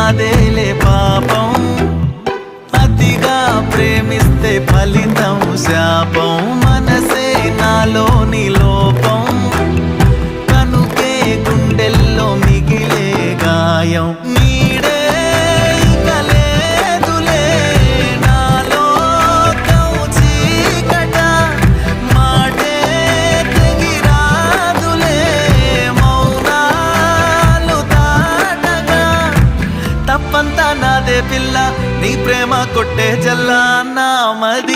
నాదేలే పాపం, అతిగా ప్రేమిస్తే ఫలితం శాపం. మనసే నాలోని లోపం, కనుకే గుండెల్లో మిగిలే గాయం. నీడే ఇక లేదులే నాలో చీకట, మాటే తెగిరాదులే మౌనాలు దాటగా. తప్పంతా నాదే పిల్ల, నీ ప్రేమ కొట్టే జల్లా నా మది